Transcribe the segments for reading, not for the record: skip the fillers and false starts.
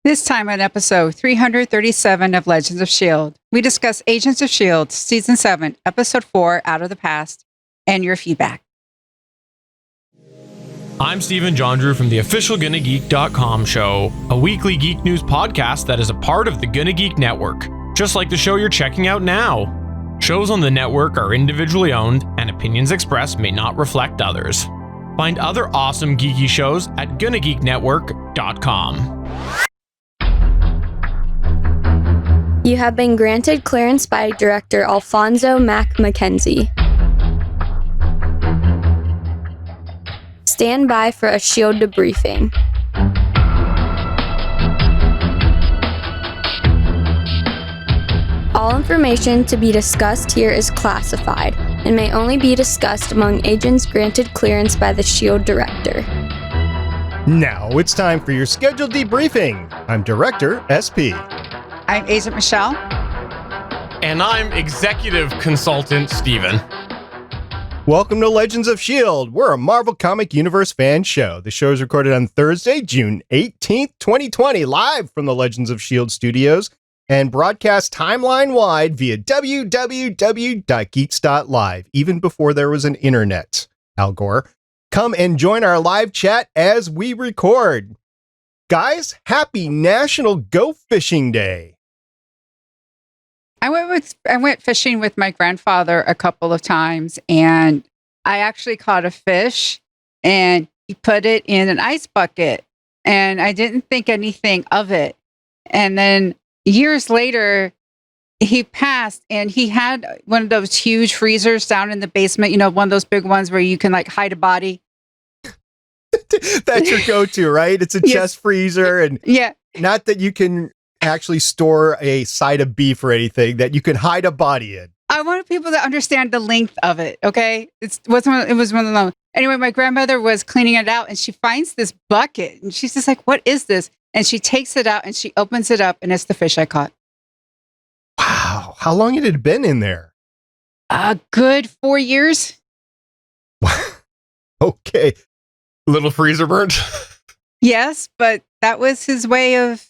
This time on episode 337 of Legends of S.H.I.E.L.D., we discuss Agents of S.H.I.E.L.D. Season 7, Episode 4, Out of the Past, and your feedback. I'm Stephen Jondrew from the official GonnaGeek.com show, a weekly geek news podcast that is a part of the Gonna Geek network, just like the show you're checking out now. Shows on the network are individually owned, and opinions expressed may not reflect others. Find other awesome geeky shows at GonnaGeekNetwork.com. You have been granted clearance by Director Alfonso Mack Mackenzie. Stand by for a S.H.I.E.L.D. debriefing. All information to be discussed here is classified and may only be discussed among agents granted clearance by the S.H.I.E.L.D. Director. Now it's time for your scheduled debriefing. I'm Director SP. I'm Agent Michelle. And I'm Executive Consultant Stephen. Welcome to Legends of S.H.I.E.L.D. We're a Marvel Comic Universe fan show. The show is recorded on Thursday, June 18th, 2020, live from the Legends of S.H.I.E.L.D. studios and broadcast timeline-wide via www.geeks.live, even before there was an internet. Al Gore. Come and join our live chat as we record. Guys, happy National Go Fishing Day. I went fishing with my grandfather a couple of times, and I actually caught a fish, and he put it in an ice bucket, and I didn't think anything of it. And then years later, he passed, and he had one of those huge freezers down in the basement, you know, one of those big ones where you can like hide a body. That's your go-to, right? It's a chest freezer, and not that you can actually store a side of beef or anything, that you can hide a body in. I want people to understand the length of it, okay? It was one of them. Anyway, my grandmother was cleaning it out, and she finds this bucket, and she's just like, what is this? And she takes it out, and she opens it up, and it's the fish I caught. Wow. How long had it been in there? A good 4 years. Okay. Little freezer burnt? Yes, but that was his way of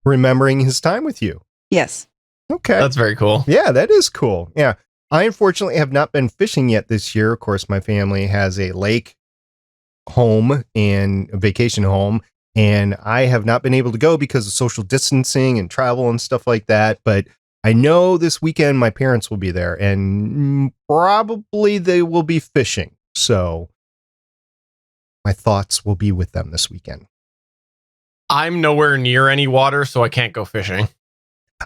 remembering his time with you. Yes. Okay. That's very cool. Yeah, that is cool. Yeah. I unfortunately have not been fishing yet this year. Of course, my family has a lake home and a vacation home, and I have not been able to go because of social distancing and travel and stuff like that. But I know this weekend my parents will be there, and probably they will be fishing. So my thoughts will be with them this weekend. I'm nowhere near any water, so I can't go fishing.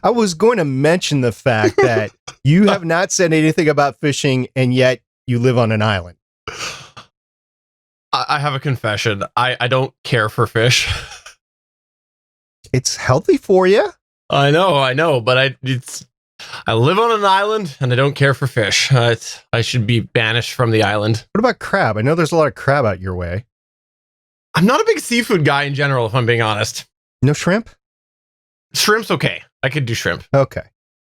I was going to mention the fact that you have not said anything about fishing, and yet you live on an island. I have a confession. I don't care for fish. It's healthy for you. I know, but I live on an island, and I don't care for fish. I should be banished from the island. What about crab? I know there's a lot of crab out your way. I'm not a big seafood guy in general, if I'm being honest. No shrimp? Shrimp's okay. I could do shrimp. Okay.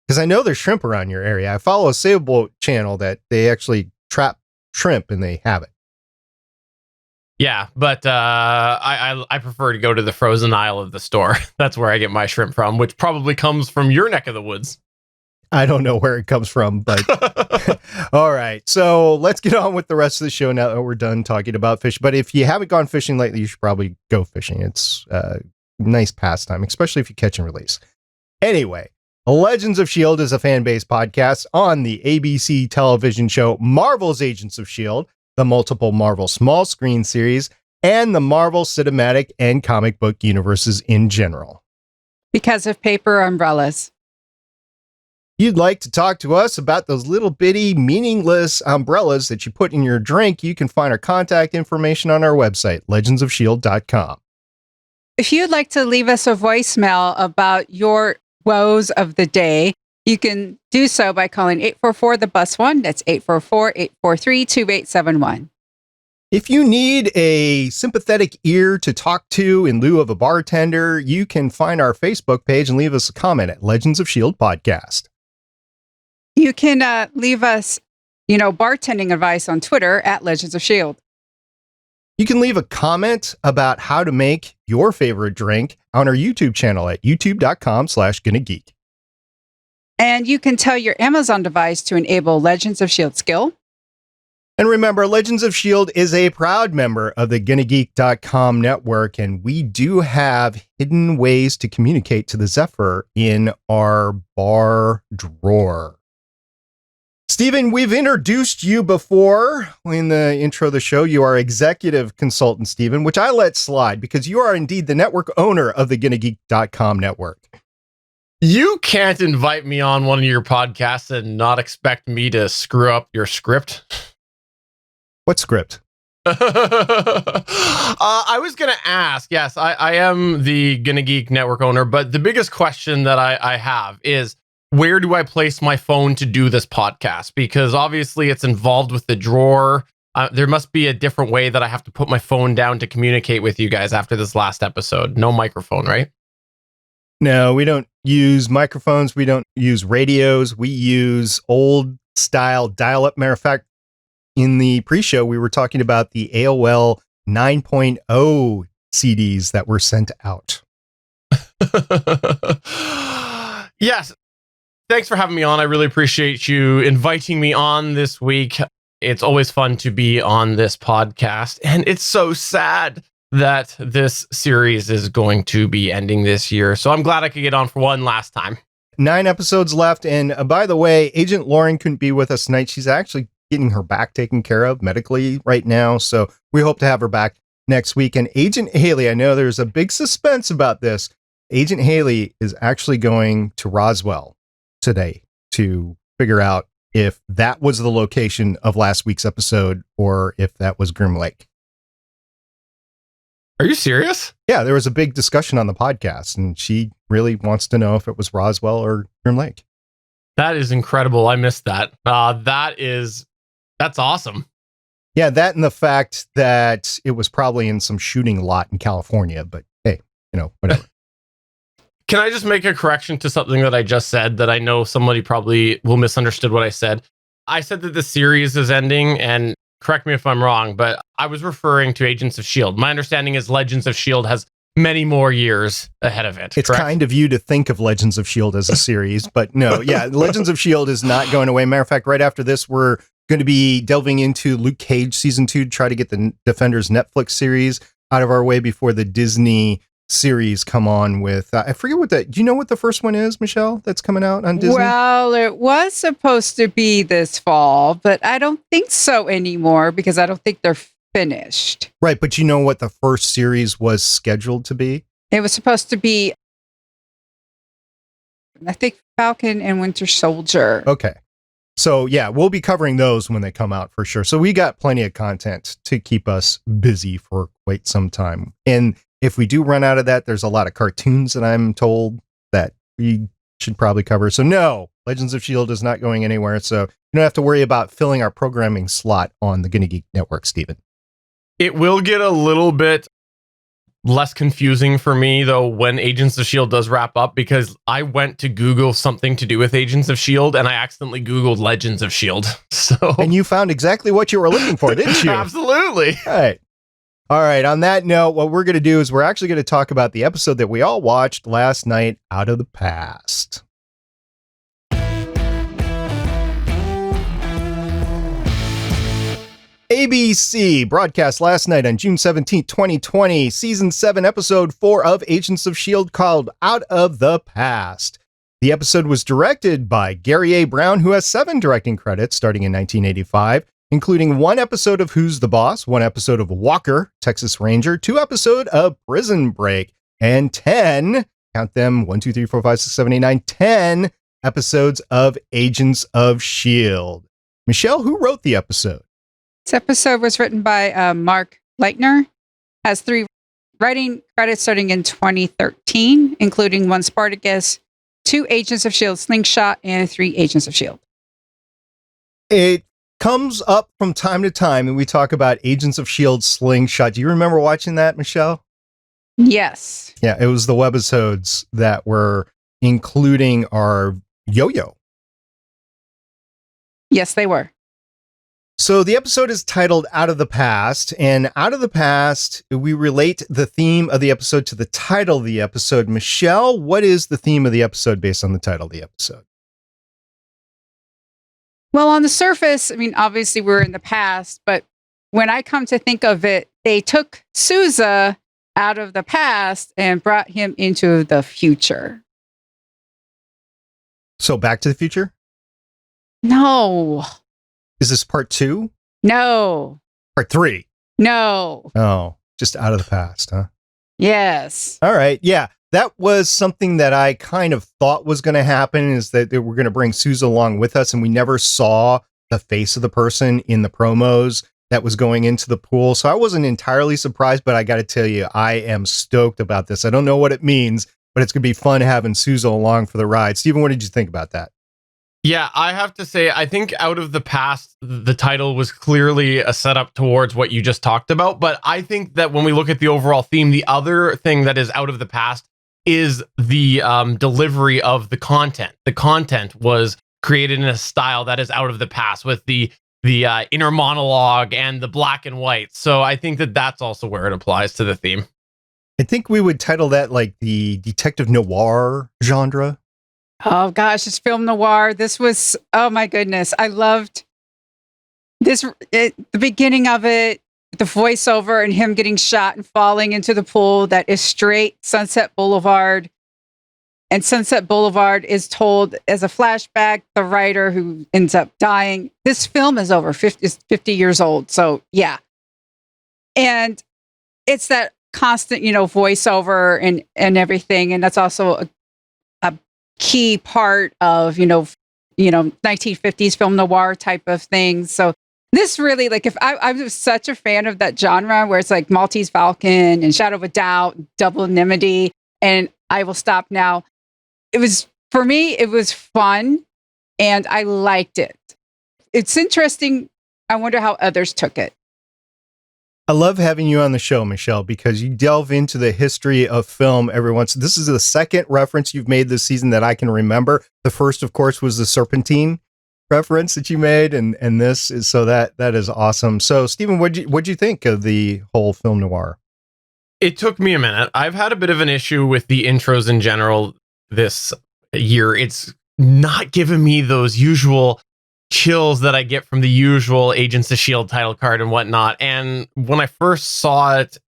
Because I know there's shrimp around your area. I follow a sailboat channel that they actually trap shrimp and they have it. Yeah, but I prefer to go to the frozen aisle of the store. That's where I get my shrimp from, which probably comes from your neck of the woods. I don't know where it comes from, but all right. So let's get on with the rest of the show now that we're done talking about fish. But if you haven't gone fishing lately, you should probably go fishing. It's a nice pastime, especially if you catch and release. Anyway, Legends of S.H.I.E.L.D. is a fan-based podcast on the ABC television show Marvel's Agents of S.H.I.E.L.D., the multiple Marvel small screen series, and the Marvel cinematic and comic book universes in general. Because of paper umbrellas. You'd like to talk to us about those little bitty meaningless umbrellas that you put in your drink, you can find our contact information on our website, legendsofshield.com. If you'd like to leave us a voicemail about your woes of the day, you can do so by calling 844-THE-BUS-1. That's 844-843-2871. If you need a sympathetic ear to talk to in lieu of a bartender, you can find our Facebook page and leave us a comment at Legends of S.H.I.E.L.D. Podcast. You can leave us, bartending advice on Twitter at Legends of S.H.I.E.L.D. You can leave a comment about how to make your favorite drink on our YouTube channel at youtube.com/GonnaGeek. And you can tell your Amazon device to enable Legends of S.H.I.E.L.D. skill. And remember, Legends of S.H.I.E.L.D. is a proud member of the GonnaGeek.com network, and we do have hidden ways to communicate to the Zephyr in our bar drawer. Stephen, we've introduced you before in the intro of the show. You are Executive Consultant Stephen, which I let slide because you are indeed the network owner of the GonnaGeek.com network. You can't invite me on one of your podcasts and not expect me to screw up your script. What script? I was going to ask, yes, I am the Gonna Geek network owner, but the biggest question that I have is, where do I place my phone to do this podcast? Because obviously it's involved with the drawer. There must be a different way that I have to put my phone down to communicate with you guys after this last episode. No microphone, right? No, we don't use microphones. We don't use radios. We use old style dial-up. Matter of fact, in the pre-show, we were talking about the AOL 9.0 CDs that were sent out. Yes. Thanks for having me on. I really appreciate you inviting me on this week. It's always fun to be on this podcast. And it's so sad that this series is going to be ending this year. So I'm glad I could get on for one last time. 9 episodes left. And by the way, Agent Lauren couldn't be with us tonight. She's actually getting her back taken care of medically right now. So we hope to have her back next week. And Agent Haley, I know there's a big suspense about this. Agent Haley is actually going to Roswell today to figure out if that was the location of last week's episode or if that was Grim Lake. Are you serious? Yeah, there was a big discussion on the podcast, and she really wants to know if it was Roswell or Grim Lake. That is incredible. I missed that. That's awesome. Yeah, that and the fact that it was probably in some shooting lot in California, but hey, whatever. Can I just make a correction to something that I just said that I know somebody probably will misunderstood what I said? I said that the series is ending, and correct me if I'm wrong, but I was referring to Agents of S.H.I.E.L.D. My understanding is Legends of S.H.I.E.L.D. has many more years ahead of it. It's correct? kind of you to think of Legends of S.H.I.E.L.D. as a series, but no, yeah, Legends of S.H.I.E.L.D. is not going away. Matter of fact, right after this, we're going to be delving into Luke Cage season 2 to try to get the Defenders Netflix series out of our way before the Disney series come on with, I forget do you know what the first one is, Michelle, that's coming out on Disney? Well, it was supposed to be this fall, but I don't think so anymore because I don't think they're finished. Right, but you know what the first series was scheduled to be? It was supposed to be, I think, Falcon and Winter Soldier. Okay. So yeah, we'll be covering those when they come out for sure. So we got plenty of content to keep us busy for quite some time. And if we do run out of that, there's a lot of cartoons that I'm told that we should probably cover. So no, Legends of S.H.I.E.L.D. is not going anywhere. So you don't have to worry about filling our programming slot on the Gonna Geek Network, Stephen. It will get a little bit less confusing for me, though, when Agents of S.H.I.E.L.D. does wrap up, because I went to Google something to do with Agents of S.H.I.E.L.D. and I accidentally Googled Legends of S.H.I.E.L.D. So, And you found exactly what you were looking for, didn't you? Absolutely. All right. On that note, what we're going to do is we're actually going to talk about the episode that we all watched last night, Out of the Past. ABC broadcast last night on June 17th, 2020, Season 7, Episode 4 of Agents of S.H.I.E.L.D. called Out of the Past. The episode was directed by Garry A. Brown, who has 7 directing credits starting in 1985, including 1 episode of Who's the Boss, 1 episode of Walker, Texas Ranger, 2 episodes of Prison Break, and 10, count them, 1, 2, 3, 4, 5, 6, 7, 8, 9, 10 episodes of Agents of S.H.I.E.L.D. Michelle, who wrote the episode? This episode was written by Mark Leitner, has 3 writing credits starting in 2013, including 1 Spartacus, 2 Agents of S.H.I.E.L.D. Slingshot, and 3 Agents of S.H.I.E.L.D. It comes up from time to time, and we talk about Agents of S.H.I.E.L.D. Slingshot. Do you remember watching that, Michelle? Yes. Yeah, it was the webisodes that were including our yo-yo. Yes, they were. So the episode is titled Out of the Past, and Out of the Past, we relate the theme of the episode to the title of the episode. Michelle, what is the theme of the episode based on the title of the episode? Well, on the surface, I mean, obviously we're in the past, but when I come to think of it, they took Sousa out of the past and brought him into the future. So Back to the Future? No. Is this part 2? No. Part 3? No. Oh, just Out of the Past, huh? Yes. All right. Yeah. That was something that I kind of thought was going to happen, is that they were going to bring Sousa along with us, and we never saw the face of the person in the promos that was going into the pool. So I wasn't entirely surprised, but I got to tell you, I am stoked about this. I don't know what it means, but it's going to be fun having Sousa along for the ride. Stephen, what did you think about that? Yeah, I have to say, I think Out of the Past, the title was clearly a setup towards what you just talked about. But I think that when we look at the overall theme, the other thing that is out of the past is the delivery of the content. The content was created in a style that is out of the past, with the inner monologue and the black and white. So I think that that's also where it applies to the theme. I think we would title that like the detective noir genre. Oh gosh, it's film noir. This was, oh my goodness. I loved this, the beginning of it, the voiceover and him getting shot and falling into the pool that is straight Sunset Boulevard. And Sunset Boulevard is told as a flashback, the writer who ends up dying. This film is over 50 years old. So yeah. And it's that constant, voiceover and everything. And that's also a key part of, 1950s film noir type of things. So this really, like, if I was such a fan of that genre where it's like Maltese Falcon and Shadow of a Doubt, Double Indemnity, and I Will Stop Now. For me, it was fun and I liked it. It's interesting. I wonder how others took it. I love having you on the show, Michelle, because you delve into the history of film every once. This is the second reference you've made this season that I can remember. The first, of course, was the Serpentine reference that you made, and this is, so that is awesome. So, Stephen, what'd you think of the whole film noir? It took me a minute. I've had a bit of an issue with the intros in general this year. It's not giving me those usual chills that I get from the usual Agents of S.H.I.E.L.D. title card and whatnot. And when I first saw it,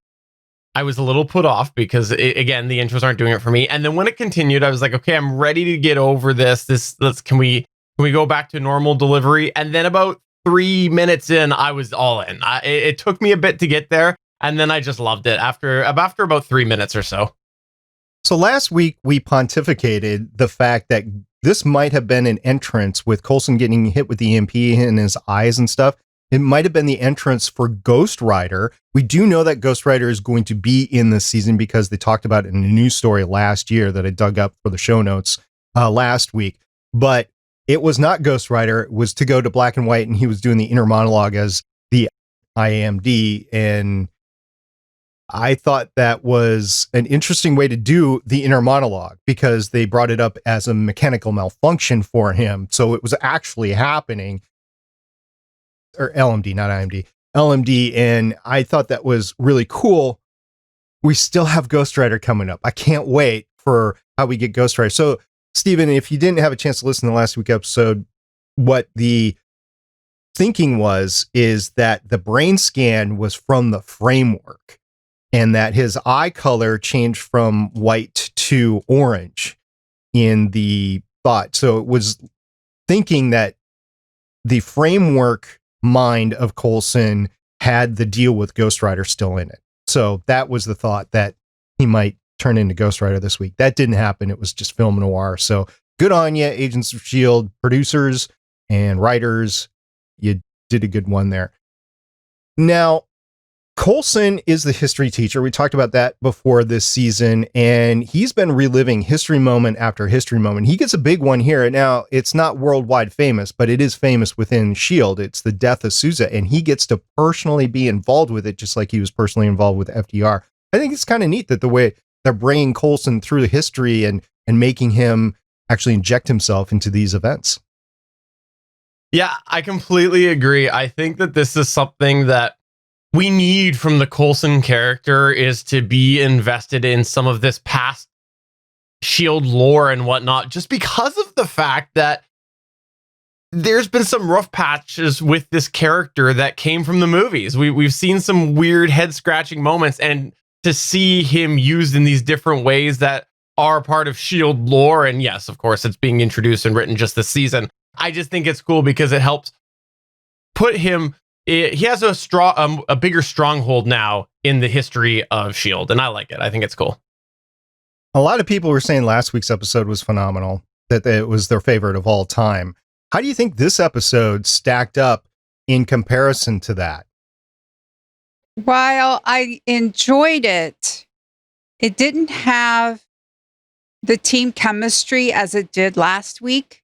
I was a little put off because again, the intros aren't doing it for me. And then when it continued, I was like, okay, I'm ready to get over this. Can we go back to normal delivery? And then about 3 minutes in, I was all in. It took me a bit to get there, and then I just loved it after about 3 minutes or so. So last week we pontificated the fact that this might have been an entrance with Coulson getting hit with the EMP in his eyes and stuff. It might have been the entrance for Ghost Rider. We do know that Ghost Rider is going to be in this season because they talked about it in a news story last year that I dug up for the show notes last week. But it was not Ghost Rider. It was to go to black and white, and he was doing the inner monologue as the IMD. And I thought that was an interesting way to do the inner monologue because they brought it up as a mechanical malfunction for him. So it was actually happening. Or LMD, not IMD. LMD. And I thought that was really cool. We still have Ghost Rider coming up. I can't wait for how we get Ghost Rider. So, Stephen, if you didn't have a chance to listen to the last week episode, what the thinking is that the brain scan was from the framework, and that his eye color changed from white to orange in the thought. So it was thinking that the framework mind of Coulson had the deal with Ghost Rider still in it. So that was the thought, that he might turn into Ghost Rider this week. That didn't happen. It was just film noir. So good on you, Agents of S.H.I.E.L.D. producers and writers. You did a good one there. Now, Coulson is the history teacher. We talked about that before this season, and he's been reliving history moment after history moment. He gets a big one here. Now, it's not worldwide famous, but it is famous within S.H.I.E.L.D. It's the death of Sousa, and he gets to personally be involved with it, just like he was personally involved with FDR. I think it's kind of neat that the way they're bringing Coulson through the history and making him actually inject himself into these events. Yeah, I completely agree. I think that this is something that we need from the Coulson character, is to be invested in some of this past S.H.I.E.L.D. lore and whatnot, just because of the fact that there's been some rough patches with this character that came from the movies. We've seen some weird head scratching moments, and to see him used in these different ways that are part of S.H.I.E.L.D. lore, and yes, of course, it's being introduced and written just this season. I just think it's cool because it helps put him. He has a bigger stronghold now in the history of S.H.I.E.L.D., and I like it. I think it's cool. A lot of people were saying last week's episode was phenomenal, that it was their favorite of all time. How do you think this episode stacked up in comparison to that? While I enjoyed it, it didn't have the team chemistry as it did last week.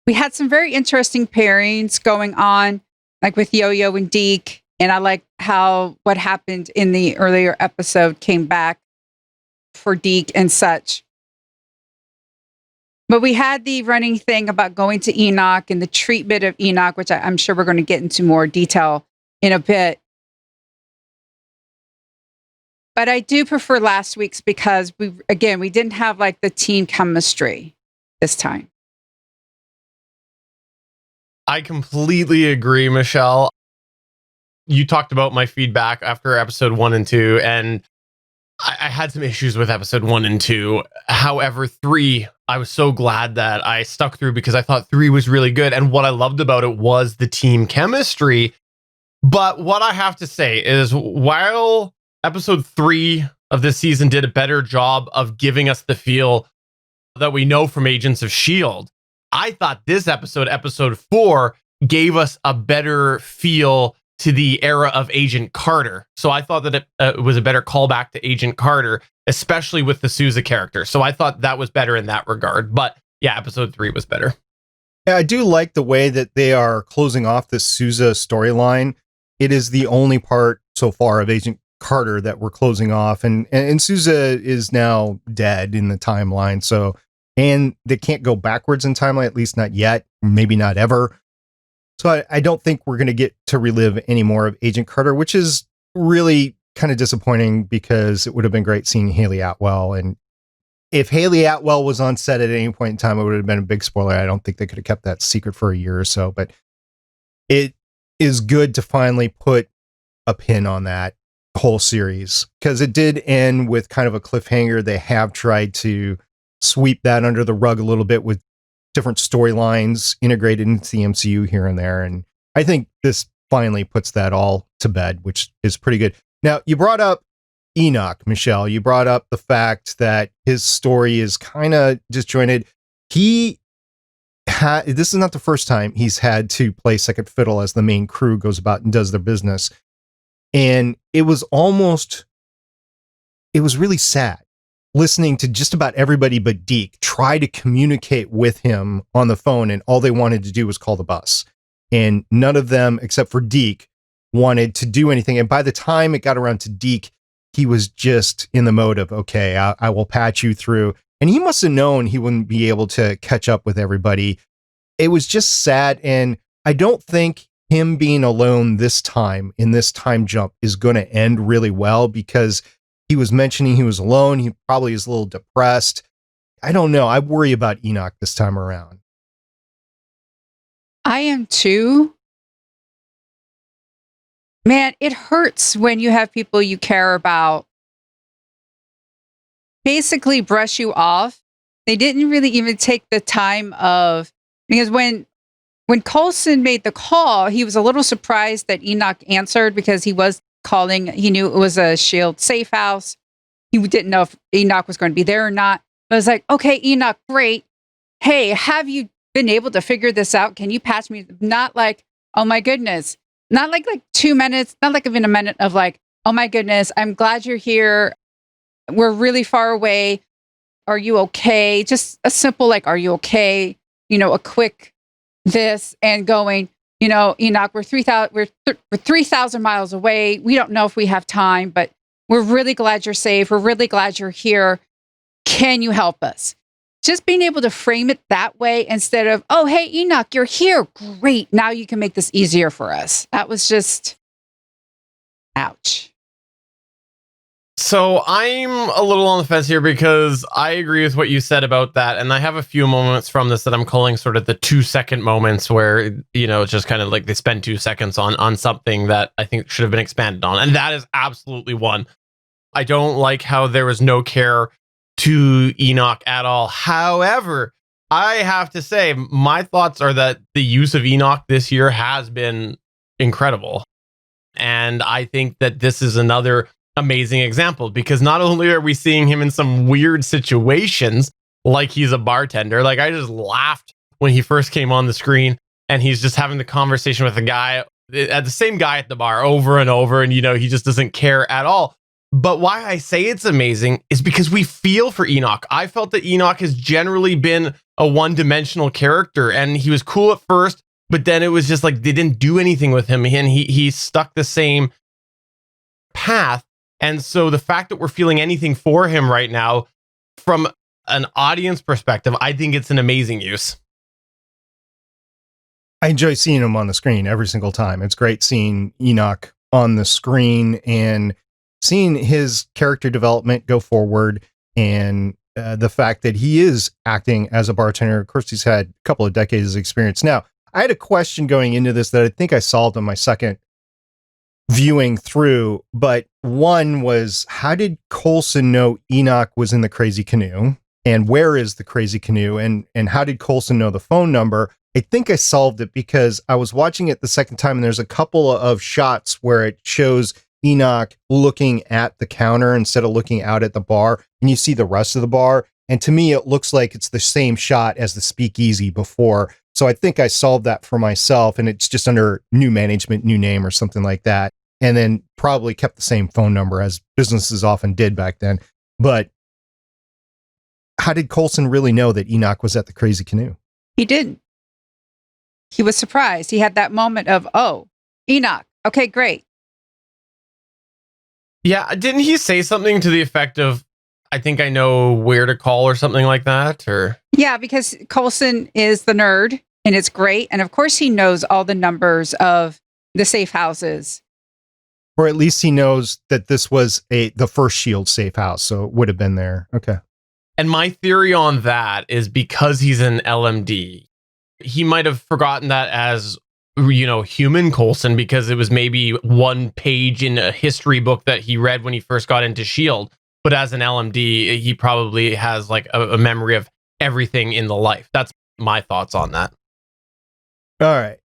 We had some very interesting pairings going on, like with Yo-Yo and Deke. And I like how what happened in the earlier episode came back for Deke and such. But we had the running thing about going to Enoch and the treatment of Enoch, which I'm sure we're going to get into more detail in a bit. But I do prefer last week's because we didn't have like the team chemistry this time. I completely agree, Michelle. You talked about my feedback after episode 1 and 2, and I had some issues with episode 1 and 2. However, 3, I was so glad that I stuck through because I thought 3 was really good. And what I loved about it was the team chemistry. But what I have to say is, while episode 3 of this season did a better job of giving us the feel that we know from Agents of S.H.I.E.L.D., I thought this episode 4, gave us a better feel to the era of Agent Carter. So I thought that it was a better callback to Agent Carter, especially with the Sousa character. So I thought that was better in that regard. But yeah, episode 3 was better. Yeah, I do like the way that they are closing off the Sousa storyline. It is the only part so far of Agent Carter that we're closing off. And Sousa is now dead in the timeline. So, and they can't go backwards in timeline, at least not yet, maybe not ever. So I don't think we're going to get to relive any more of Agent Carter, which is really kind of disappointing because it would have been great seeing Haley Atwell. And if Haley Atwell was on set at any point in time, it would have been a big spoiler. I don't think they could have kept that secret for a year or so, but it is good to finally put a pin on that whole series because it did end with kind of a cliffhanger. They have tried to sweep that under the rug a little bit with different storylines integrated into the MCU here and there. And I think this finally puts that all to bed, which is pretty good. Now, you brought up Enoch, Michelle. You brought up the fact that his story is kind of disjointed. This is not the first time he's had to play second fiddle as the main crew goes about and does their business. And it was really sad listening to just about everybody but Deke try to communicate with him on the phone, and all they wanted to do was call the bus. And none of them, except for Deke, wanted to do anything. And by the time it got around to Deke, he was just in the mode of, okay, I will patch you through. And he must have known he wouldn't be able to catch up with everybody. It was just sad. And I don't think him being alone this time in this time jump is going to end really well because he was mentioning he was alone. He probably is a little depressed. I don't know. I worry about Enoch this time around. I am too. Man, it hurts when you have people you care about basically brush you off. They didn't really even take the time because when Coulson made the call, he was a little surprised that Enoch answered because he was calling. He knew it was a S.H.I.E.L.D. safe house. He didn't know if Enoch was going to be there or not. But I was like, okay, Enoch, great. Hey, have you been able to figure this out? Can you patch me? Not like, oh my goodness. Not like 2 minutes, not like even a minute of like, oh my goodness, I'm glad you're here. We're really far away. Are you okay? Just a simple like, are you okay? A quick this and going, Enoch, we're 3,000 miles away. We don't know if we have time, but we're really glad you're safe. We're really glad you're here. Can you help us? just being able to frame it that way instead of, oh, hey, Enoch, you're here. Great. Now you can make this easier for us. That was just, ouch. So I'm a little on the fence here because I agree with what you said about that. And I have a few moments from this that I'm calling sort of the 2-second moments where, it's just kind of like they spend 2 seconds on something that I think should have been expanded on. And that is absolutely one. I don't like how there was no care to Enoch at all. However, I have to say, my thoughts are that the use of Enoch this year has been incredible. And I think that this is another amazing example because not only are we seeing him in some weird situations, like he's a bartender, like I just laughed when he first came on the screen and he's just having the conversation with the same guy at the bar over and over. And, he just doesn't care at all. But why I say it's amazing is because we feel for Enoch. I felt that Enoch has generally been a one-dimensional character and he was cool at first, but then it was just like they didn't do anything with him and he stuck the same path. And so the fact that we're feeling anything for him right now from an audience perspective, I think it's an amazing use. I enjoy seeing him on the screen every single time. It's great seeing Enoch on the screen and seeing his character development go forward and the fact that he is acting as a bartender. Of course, he's had a couple of decades of experience. Now, I had a question going into this that I think I solved on my second viewing through, but one was, how did Coulson know Enoch was in the crazy canoe? And where is the crazy canoe? And how did Coulson know the phone number? I think I solved it because I was watching it the second time and there's a couple of shots where it shows Enoch looking at the counter instead of looking out at the bar, and you see the rest of the bar. And to me, it looks like it's the same shot as the speakeasy before. So I think I solved that for myself, and it's just under new management, new name or something like that. And then probably kept the same phone number as businesses often did back then. But how did Coulson really know that Enoch was at the crazy canoe? He didn't. He was surprised. He had that moment of, oh, Enoch. Okay, great. Yeah, didn't he say something to the effect of, I think I know where to call or something like that? Or yeah, because Coulson is the nerd and it's great. And of course he knows all the numbers of the safe houses. Or at least he knows that this was the first S.H.I.E.L.D. safe house. So it would have been there. Okay. And my theory on that is because he's an LMD, he might have forgotten that as, human Coulson, because it was maybe one page in a history book that he read when he first got into S.H.I.E.L.D. But as an LMD, he probably has like a memory of everything in the life. That's my thoughts on that. All right.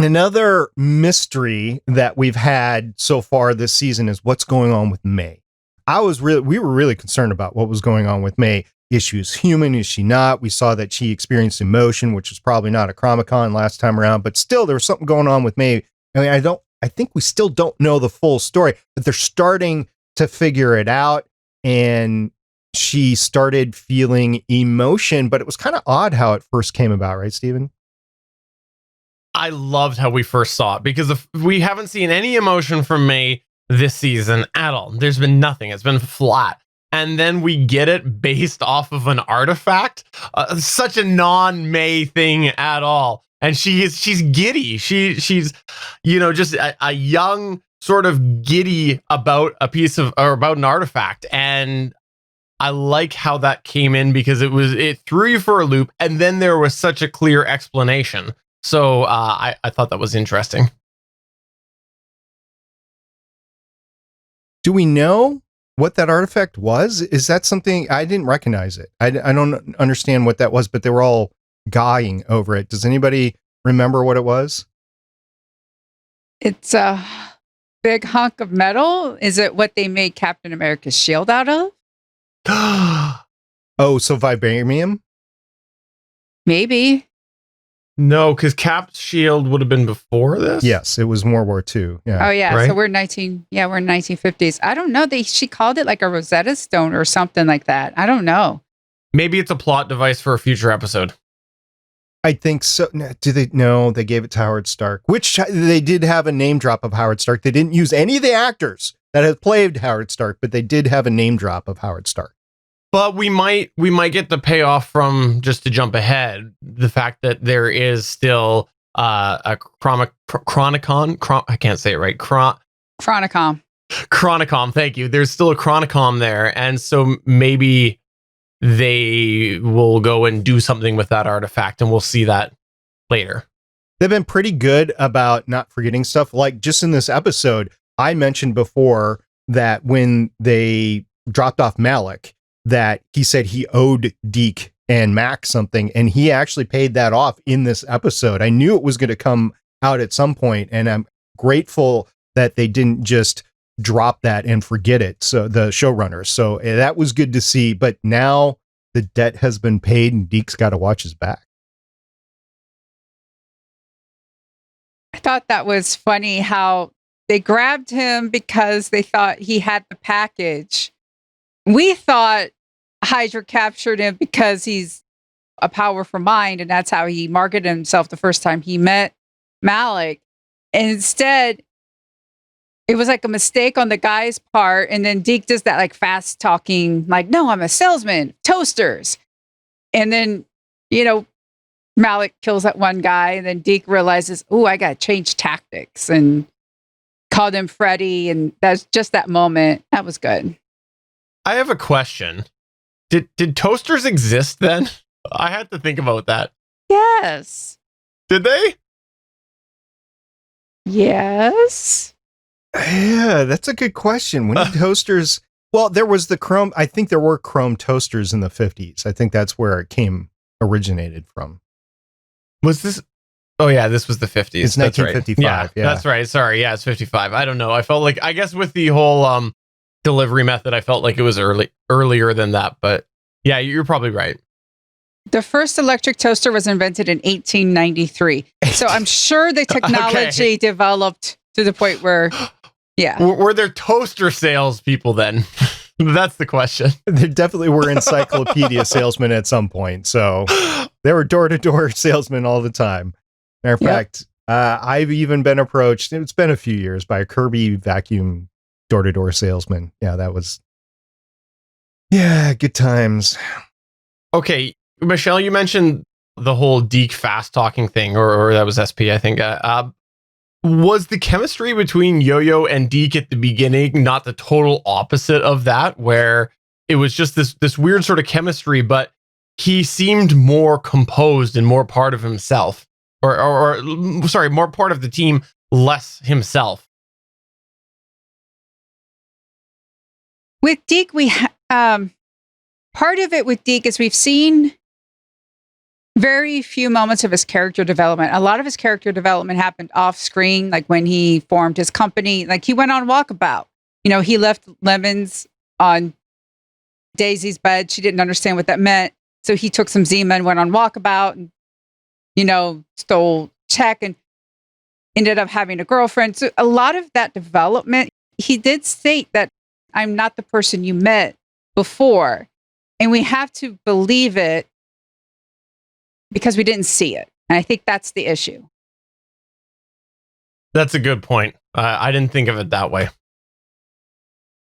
Another mystery that we've had so far this season is what's going on with May. We were really concerned about what was going on with May. Is she human? Is she not? We saw that she experienced emotion, which was probably not a Chromicon last time around, but still there was something going on with May. I mean, I think we still don't know the full story, but they're starting to figure it out. And she started feeling emotion, but it was kind of odd how it first came about, right, Stephen? I loved how we first saw it because we haven't seen any emotion from May this season at all. There's been nothing. It's been flat. And then we get it based off of an artifact, such a non-May thing at all. And she's giddy. She's just a young sort of giddy about about an artifact. And I like how that came in because it threw you for a loop. And then there was such a clear explanation. So I thought that was interesting. Do we know what that artifact was? Is that something? I didn't recognize it. I don't understand what that was, but they were all guying over it. Does anybody remember what it was? It's a big hunk of metal. Is it what they made Captain America's shield out of? Oh, so vibranium? Maybe. No, because Cap's shield would have been before this. Yes, it was World War II. Yeah. Oh yeah, right? so we're 1950s. I don't know. She called it like a Rosetta Stone or something like that. I don't know. Maybe it's a plot device for a future episode. I think so. Do they? No, they gave it to Howard Stark, which they did have a name drop of Howard Stark. They didn't use any of the actors that have played Howard Stark, but they did have a name drop of Howard Stark. But we might get the payoff from, just to jump ahead, the fact that there is still a Chronicon. I can't say it right. Chronicom. Chronicom. Thank you. There's still a Chronicom there, and so maybe they will go and do something with that artifact, and we'll see that later. They've been pretty good about not forgetting stuff. Like just in this episode, I mentioned before that when they dropped off Malik, that he said he owed Deke and Mac something, and he actually paid that off in this episode. I knew it was going to come out at some point, and I'm grateful that they didn't just drop that and forget it. So the showrunners. So that was good to see. But now the debt has been paid, and Deke's got to watch his back. I thought that was funny how they grabbed him because they thought he had the package. We thought Hydra captured him because he's a powerful mind, and that's how he marketed himself the first time he met Malik. And instead, it was like a mistake on the guy's part. And then Deke does that like fast talking, like, no, I'm a salesman, toasters. And then, Malik kills that one guy. And then Deke realizes, oh, I got to change tactics, and called him Freddy. And that's just that moment. That was good. I have a question. Did toasters exist then? I had to think about that. Yes. Did they? Yes. Yeah, that's a good question. When did toasters... Well, there was the chrome... I think there were chrome toasters in the 50s. I think that's where it originated from. Was this... Oh, yeah, this was the 50s. It's 1955. Right. Yeah, that's right. Sorry. Yeah, it's 55. I don't know. I felt like... I guess with the whole delivery method, I felt like it was earlier than that. But yeah, you're probably right. The first electric toaster was invented in 1893. So I'm sure the technology developed to the point where, yeah. Were there toaster salespeople then? That's the question. There definitely were encyclopedia salesmen at some point. So there were door-to-door salesmen all the time. Matter of fact, I've even been approached, it's been a few years, by a Kirby vacuum door-to-door salesman. Yeah, that was... Yeah, good times. Okay, Michelle, you mentioned the whole Deke fast talking thing, or that was SP, I think. Was the chemistry between Yo-Yo and Deke at the beginning not the total opposite of that, where it was just this weird sort of chemistry, but he seemed more composed and more part of himself, or more part of the team, less himself? With Deke, part of it with Deke is we've seen very few moments of his character development. A lot of his character development happened off screen, like when he formed his company. Like he went on walkabout. He left lemons on Daisy's bed. She didn't understand what that meant. So he took some Zima and went on walkabout and, stole check and ended up having a girlfriend. So a lot of that development, he did state that I'm not the person you met before. And we have to believe it because we didn't see it. And I think that's the issue. That's a good point. I didn't think of it that way.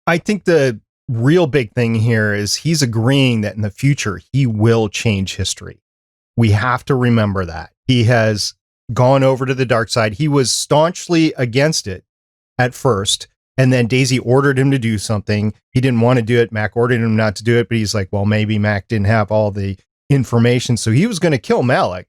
I think the real big thing here is he's agreeing that in the future, he will change history. We have to remember that. He has gone over to the dark side. He was staunchly against it at first. And then Daisy ordered him to do something. He didn't want to do it. Mac ordered him not to do it, but he's like, well, maybe Mac didn't have all the information. So he was going to kill Malik.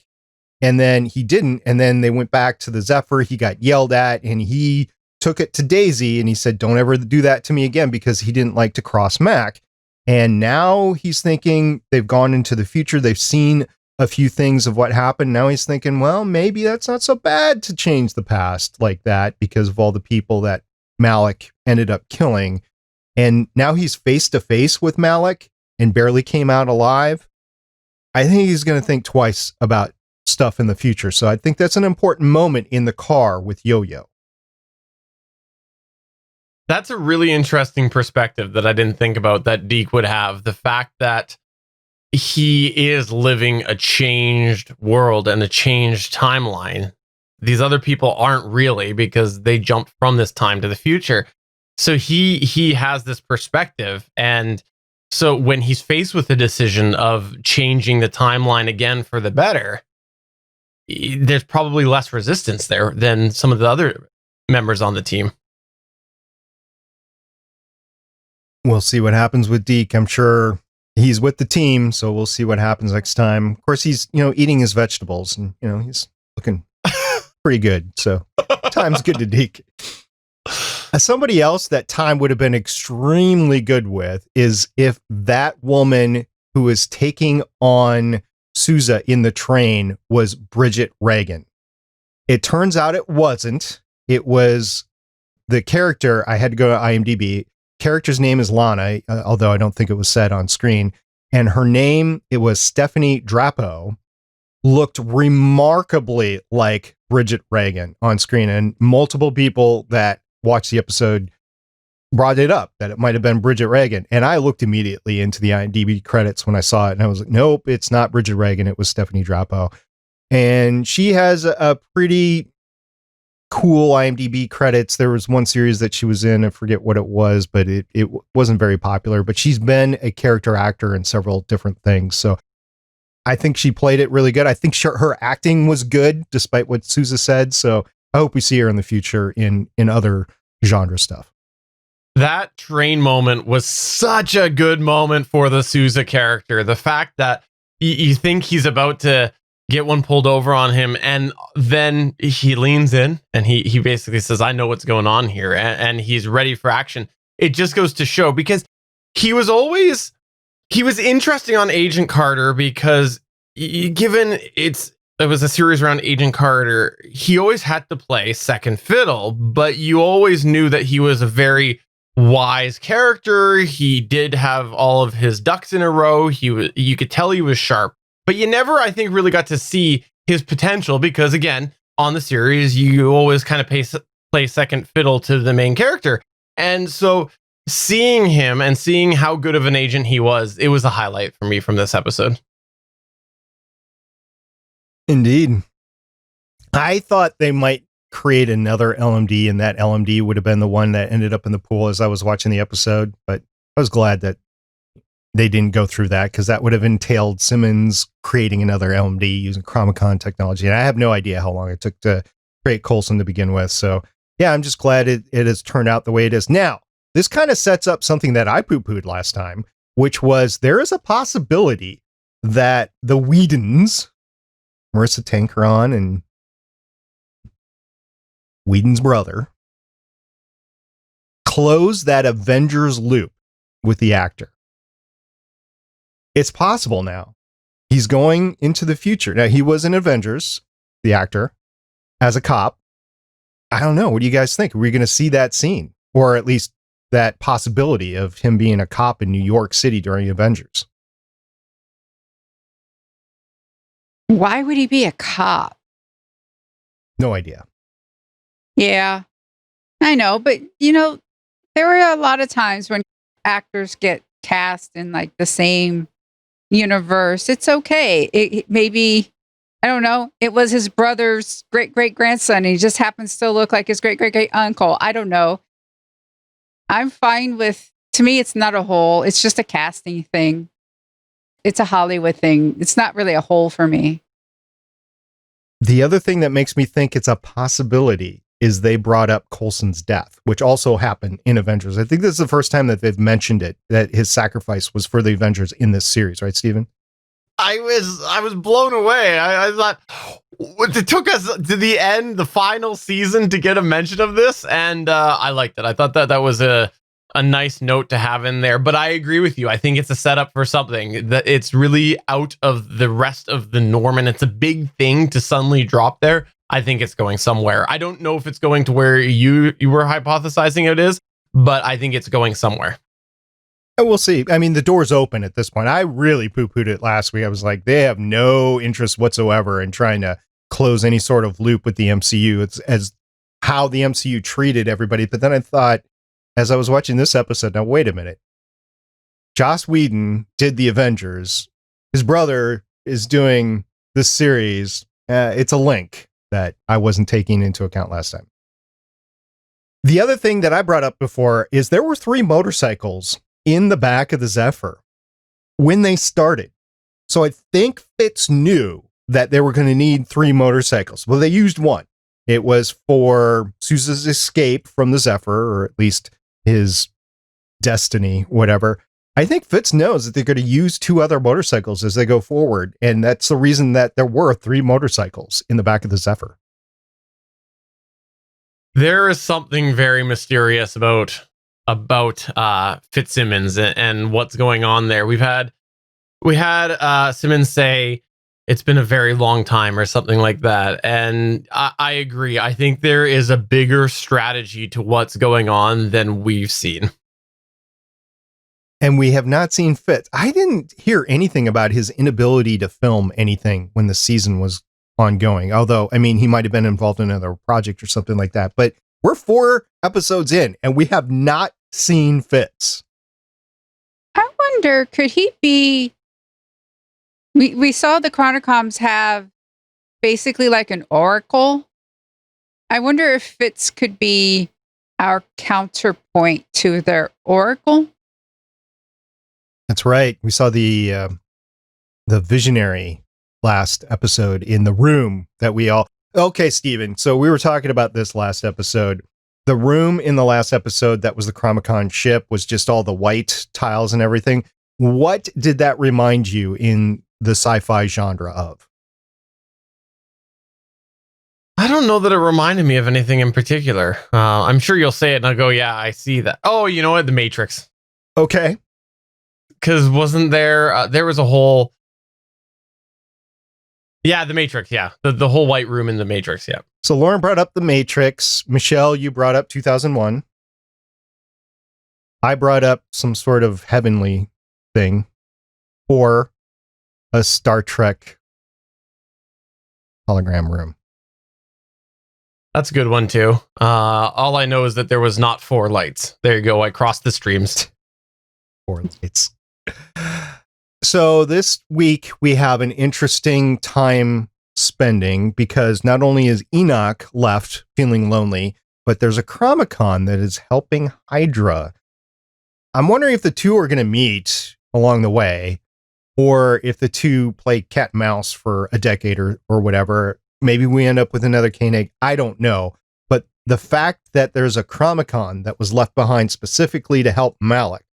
And then he didn't. And then they went back to the Zephyr. He got yelled at, and he took it to Daisy, and he said, don't ever do that to me again, because he didn't like to cross Mac. And now he's thinking they've gone into the future. They've seen a few things of what happened. Now he's thinking, well, maybe that's not so bad to change the past like that because of all the people that Malik ended up killing. And now he's face to face with Malik and barely came out alive. I think he's going to think twice about stuff in the future. So I think that's an important moment in the car with Yo-Yo. That's a really interesting perspective that I didn't think about that Deke would have. The fact that he is living a changed world and a changed timeline. These other people aren't really, because they jumped from this time to the future. So he has this perspective, and So when he's faced with the decision of changing the timeline again for the better, there's probably less resistance there than some of the other members on the team. We'll see what happens with Deke. I'm sure he's with the team, so we'll see what happens next time. Of course, he's, eating his vegetables and, he's looking pretty good. So time's good to Deke. Somebody else that time would have been extremely good with is if that woman who is taking on Sousa in the train was Bridget Regan. It turns out it wasn't. It was the character. I had to go to IMDb. Character's name is Lana, although I don't think it was said on screen. And her name, it was Stephanie Drapo, looked remarkably like Bridget Regan on screen. And multiple people that watched the episode brought it up that it might have been Bridget Regan. And I looked immediately into the IMDb credits when I saw it. And I was like, nope, it's not Bridget Regan. It was Stephanie Drapo. And she has a pretty cool IMDb credits. There was one series that she was in. I forget what it was, but it wasn't very popular. But she's been a character actor in several different things. So I think she played it really good. I think her acting was good, despite what Sousa said. So I hope we see her in the future in other genre stuff. That train moment was such a good moment for the Sousa character. The fact that you think he's about to get one pulled over on him, and then he leans in and he basically says, I know what's going on here, and he's ready for action. It just goes to show, because he was interesting on Agent Carter, because given it was a series around Agent Carter, he always had to play second fiddle, but you always knew that he was a very wise character. He did have all of his ducks in a row. You could tell he was sharp, but you never, I think, really got to see his potential, because again, on the series, you always kind of play second fiddle to the main character. And so seeing him and seeing how good of an agent he was, it was a highlight for me from this episode. Indeed. I thought they might create another LMD, and that LMD would have been the one that ended up in the pool as I was watching the episode, but I was glad that they didn't go through that, because that would have entailed Simmons creating another LMD using Chromacon technology. And I have no idea how long it took to create Coulson to begin with. So yeah, I'm just glad it has turned out the way it is. Now, this kind of sets up something that I poo-pooed last time, which was there is a possibility that the Whedons, Maurissa Tancharoen and Whedon's brother, close that Avengers loop with the actor. It's possible now. He's going into the future. Now, he was in Avengers, the actor, as a cop. I don't know. What do you guys think? Are we going to see that scene? Or at least that possibility of him being a cop in New York City during Avengers? Why would he be a cop? No idea. Yeah, I know. But, there are a lot of times when actors get cast in like the same universe. It's okay. It maybe, I don't know, it was his brother's great-great-grandson, and he just happens to look like his great-great-great-uncle. I don't know. I'm fine with, to me, it's not a hole. It's just a casting thing. It's a Hollywood thing. It's not really a hole for me. The other thing that makes me think it's a possibility is they brought up Coulson's death, which also happened in Avengers. I think this is the first time that they've mentioned it, that his sacrifice was for the Avengers in this series, right, Stephen? I was blown away. I thought it took us to the end, the final season, to get a mention of this, and I liked it. I thought that was a nice note to have in there. But I agree with you. I think it's a setup for something that it's really out of the rest of the norm, and it's a big thing to suddenly drop there. I think it's going somewhere. I don't know if it's going to where you were hypothesizing it is, but I think it's going somewhere. And we'll see. I mean, the door's open at this point. I really poo-pooed it last week. I was like, they have no interest whatsoever in trying to close any sort of loop with the MCU. It's as how the MCU treated everybody. But then I thought, as I was watching this episode, now wait a minute. Joss Whedon did the Avengers. His brother is doing this series. It's a link that I wasn't taking into account last time. The other thing that I brought up before is there were 3 motorcycles in the back of the Zephyr when they started. So I think Fitz knew that they were going to need 3 motorcycles. Well, they used one. It was for Sousa's escape from the Zephyr, or at least his destiny, whatever. I think Fitz knows that they're going to use 2 other motorcycles as they go forward. And that's the reason that there were 3 motorcycles in the back of the Zephyr. There is something very mysterious about Fitzsimmons and what's going on there. We had Simmons say it's been a very long time or something like that, and I agree. I think there is a bigger strategy to what's going on than we've seen. And we have not seen Fitz. I didn't hear anything about his inability to film anything when the season was ongoing. Although, I mean, he might have been involved in another project or something like that. But we're 4 episodes in and we have not seen Fitz. I wonder, could he be... We saw the Chronicoms have basically like an oracle. I wonder if Fitz could be our counterpoint to their oracle. That's right. We saw the visionary last episode in the room that we all... Okay, Stephen. So we were talking about this last episode. The room in the last episode that was the Chromicon ship was just all the white tiles and everything. What did that remind you in the sci-fi genre of? I don't know that it reminded me of anything in particular. I'm sure you'll say it and I'll go, yeah, I see that. Oh, you know what? The Matrix. Okay. Because wasn't there, there was a whole... Yeah, the Matrix, yeah. The whole white room in the Matrix, yeah. So Lauren brought up the Matrix. Michelle, you brought up 2001. I brought up some sort of heavenly thing. Or a Star Trek hologram room. That's a good one, too. All I know is that there was not 4 lights. There you go. I crossed the streams. 4 lights. So this week we have an interesting time spending because not only is Enoch left feeling lonely, but there's a Chromicon that is helping Hydra. I'm wondering if the 2 are going to meet along the way, or if the 2 play cat and mouse for a decade or whatever. Maybe we end up with another Koenig. I don't know. But the fact that there's a Chromicon that was left behind specifically to help Malik,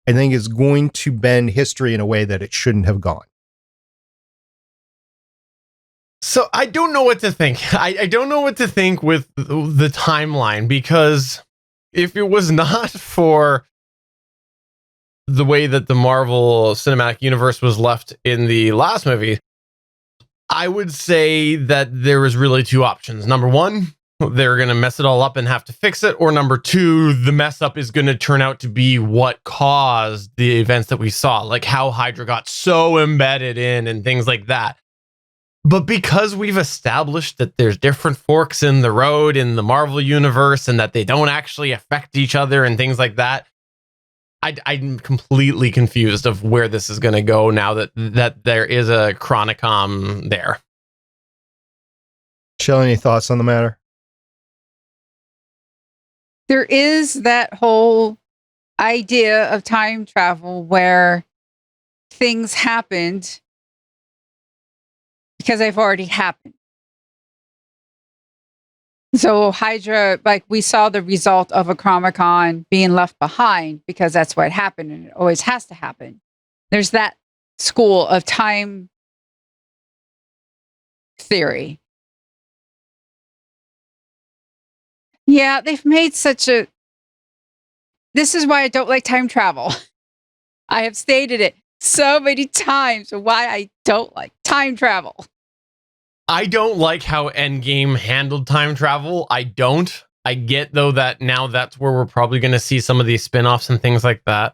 I think is going to bend history in a way that it shouldn't have gone. So I don't know what to think. I don't know what to think with the timeline, because if it was not for the way that the Marvel Cinematic Universe was left in the last movie, I would say that there was really 2 options. Number 1, they're going to mess it all up and have to fix it. Or number 2, the mess up is going to turn out to be what caused the events that we saw, like how Hydra got so embedded in and things like that. But because we've established that there's different forks in the road in the Marvel universe and that they don't actually affect each other and things like that, I'm completely confused of where this is going to go now that there is a Chronicom there. Shell, any thoughts on the matter? There is that whole idea of time travel where things happened because they've already happened. So Hydra, like we saw the result of a Chromicon being left behind because that's what happened and it always has to happen. There's that school of time theory. Yeah, they've made such a... This is why I don't like time travel. I have stated it so many times why I don't like time travel. I don't like how Endgame handled time travel. I don't. I get, though, that now that's where we're probably going to see some of these spin-offs and things like that.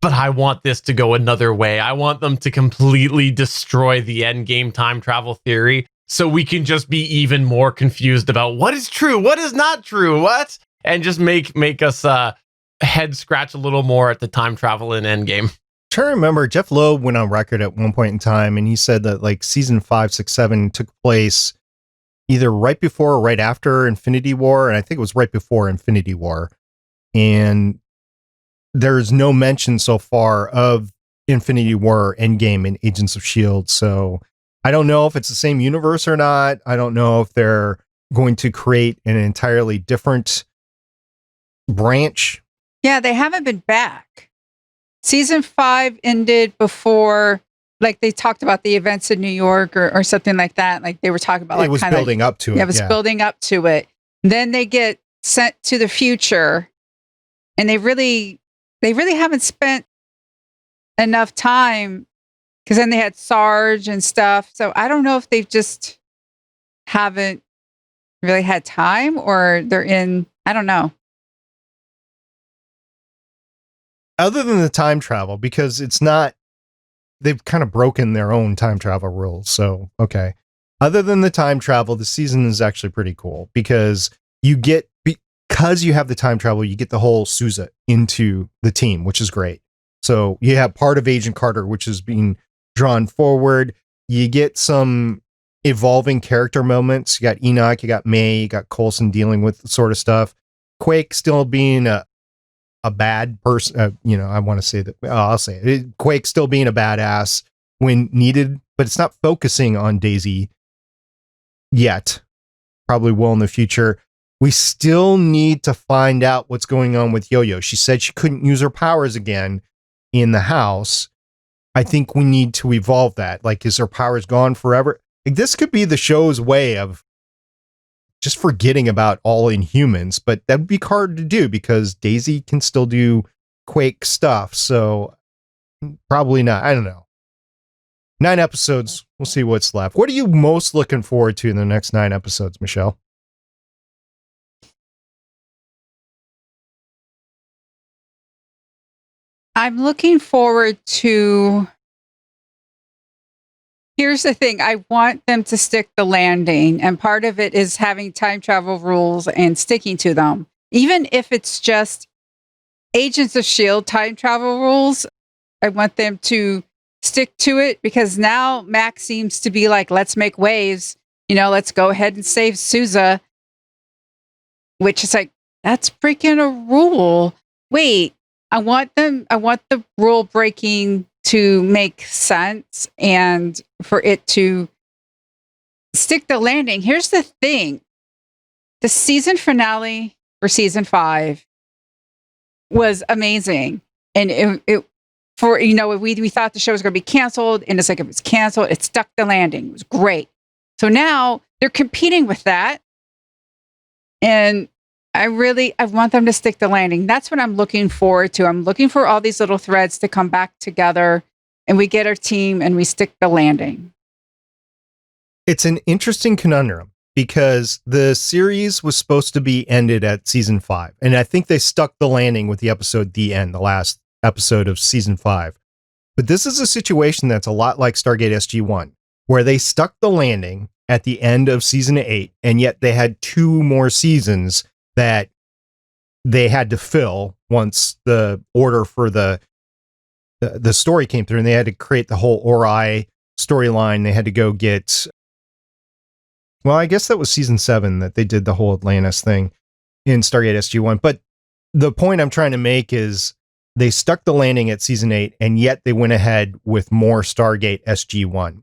But I want this to go another way. I want them to completely destroy the Endgame time travel theory so we can just be even more confused about what is true, what is not true, what? And just make us head scratch a little more at the time travel in Endgame. Trying to remember, Jeff Loeb went on record at one point in time and he said that like season 5, 6, 7 took place either right before or right after Infinity War, and I think it was right before Infinity War. And there's no mention so far of Infinity War Endgame and Agents of S.H.I.E.L.D. So I don't know if it's the same universe or not. I don't know if they're going to create an entirely different branch. Yeah, they haven't been back. Season 5 ended before, like they talked about the events in New York or something like that. Like they were talking about, like, it was building up to it. Yeah, it was building up to it. Then they get sent to the future, and they really haven't spent enough time, because then they had Sarge and stuff. So I don't know if they've just haven't really had time, or they're in, I don't know. Other than the time travel, because it's not, they've kind of broken their own time travel rules. So, okay. Other than the time travel, the season is actually pretty cool because because you have the time travel, you get the whole Sousa into the team, which is great. So you have part of Agent Carter, which is being drawn forward. You get some evolving character moments. You got Enoch, you got May, you got Coulson dealing with the sort of stuff. Quake still being a bad person, I want to say that, I'll say it. Quake still being a badass when needed, but it's not focusing on Daisy yet. Probably will in the future. We still need to find out what's going on with Yo-Yo. She said she couldn't use her powers again in the house. I think we need to evolve that. Like, is her powers gone forever? Like, this could be the show's way of just forgetting about all Inhumans, but that would be hard to do because Daisy can still do Quake stuff. So probably not. I don't know. 9 episodes. We'll see what's left. What are you most looking forward to in the next 9 episodes, Michelle? I'm looking forward to, here's the thing. I want them to stick the landing, and part of it is having time travel rules and sticking to them. Even if it's just Agents of S.H.I.E.L.D. time travel rules, I want them to stick to it, because now Max seems to be like, let's make waves. Let's go ahead and save Sousa, which is like, that's freaking a rule. Wait, I want the rule breaking to make sense and for it to stick the landing. Here's the thing. The season finale for season 5 was amazing. And we thought the show was going to be canceled, and it's like, it was canceled. It stuck the landing. It was great. So now they're competing with that. And I want them to stick the landing. That's what I'm looking forward to. I'm looking for all these little threads to come back together, and we get our team and we stick the landing. It's an interesting conundrum because the series was supposed to be ended at season 5. And I think they stuck the landing with the episode The End, the last episode of season 5. But this is a situation that's a lot like Stargate SG-1, where they stuck the landing at the end of season 8, and yet they had 2 more seasons that they had to fill once the order for the story came through, and they had to create the whole Ori storyline. They had to go get, well, I guess that was season 7 that they did the whole Atlantis thing in Stargate SG-1. But the point I'm trying to make is they stuck the landing at season 8, and yet they went ahead with more Stargate SG-1.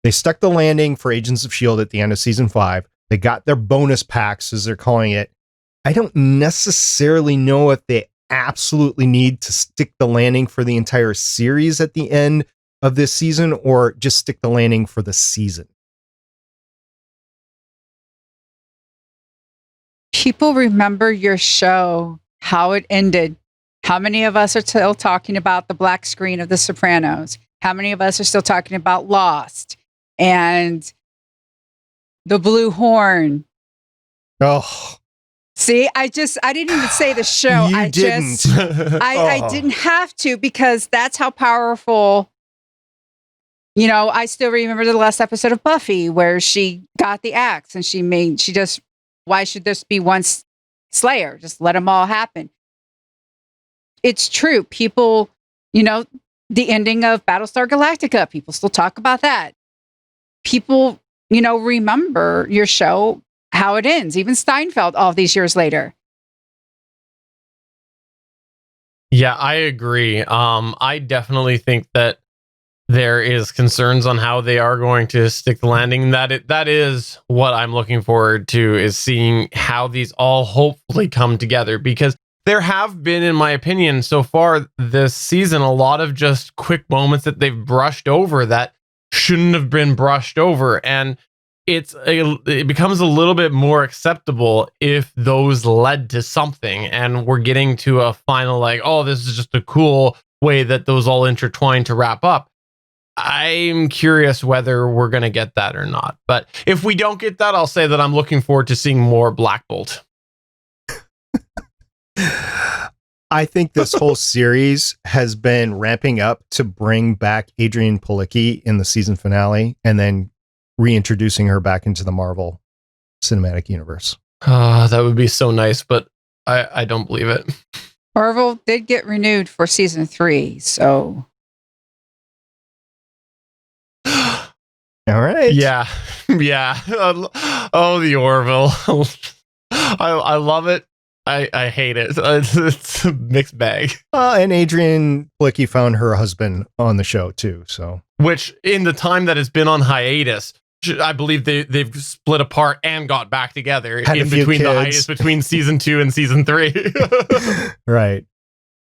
They stuck the landing for Agents of S.H.I.E.L.D. at the end of season 5. They got their bonus packs, as they're calling it. I don't necessarily know if they absolutely need to stick the landing for the entire series at the end of this season, or just stick the landing for the season. People remember your show, how it ended. How many of us are still talking about the black screen of The Sopranos? How many of us are still talking about Lost and the Blue Horn? Oh, see, I didn't even say the show. You didn't. I didn't have to, because that's how powerful. I still remember the last episode of Buffy where she got the axe and why should this be one Slayer? Just let them all happen. It's true. People, the ending of Battlestar Galactica, people still talk about that. People, remember your show, how it ends. Even Steinfeld, all these years later. Yeah, I agree. I definitely think that there is concerns on how they are going to stick the landing. That is what I'm looking forward to, is seeing how these all hopefully come together, because there have been, in my opinion, so far this season, a lot of just quick moments that they've brushed over that shouldn't have been brushed over. And it becomes a little bit more acceptable if those led to something and we're getting to a final, like, oh, this is just a cool way that those all intertwine to wrap up. I'm curious whether we're going to get that or not. But if we don't get that, I'll say that I'm looking forward to seeing more Black Bolt. I think this whole series has been ramping up to bring back Adrienne Palicki in the season finale and then reintroducing her back into the Marvel Cinematic Universe. That would be so nice, but I don't believe it. Marvel did get renewed for season 3, so... All right. Yeah. Oh, the Orville. I love it. I hate it. It's a mixed bag. And Adrienne Palicki found her husband on the show too. So, which in the time that it's been on hiatus, I believe they've split apart and got back together in between the hiatus between season 2 and season 3. Right.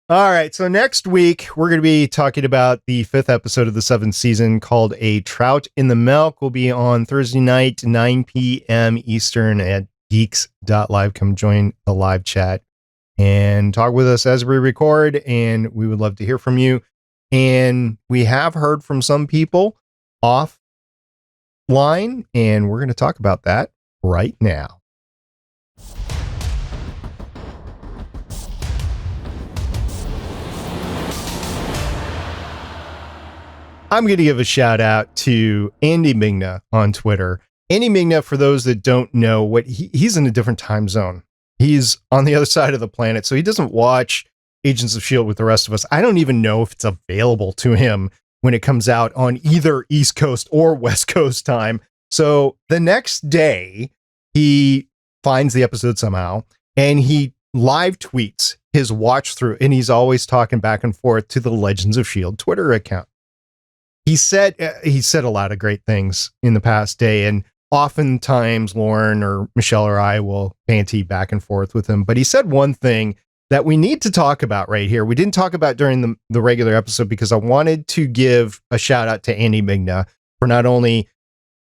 All right. So next week, we're going to be talking about the 5th episode of the 7th season called A Trout in the Milk. Will be on Thursday night, 9 p.m. Eastern at geeks.live. Come join the live chat and talk with us as we record. And we would love to hear from you. And we have heard from some people offline, and we're going to talk about that right now. I'm going to give a shout out to Andy Ming-Na on Twitter. Andy Ming-Na, for those that don't know, what he's in a different time zone. He's on the other side of the planet, so he doesn't watch Agents of S.H.I.E.L.D. with the rest of us. I don't even know if it's available to him when it comes out on either East Coast or West Coast time. So the next day, he finds the episode somehow, and he live tweets his watch through, and he's always talking back and forth to the Legends of S.H.I.E.L.D. Twitter account. He said a lot of great things in the past day, and oftentimes Lauren or Michelle or I will banty back and forth with him. But he said one thing that we need to talk about right here. We didn't talk about during the regular episode because I wanted to give a shout out to Andy Ming-Na for not only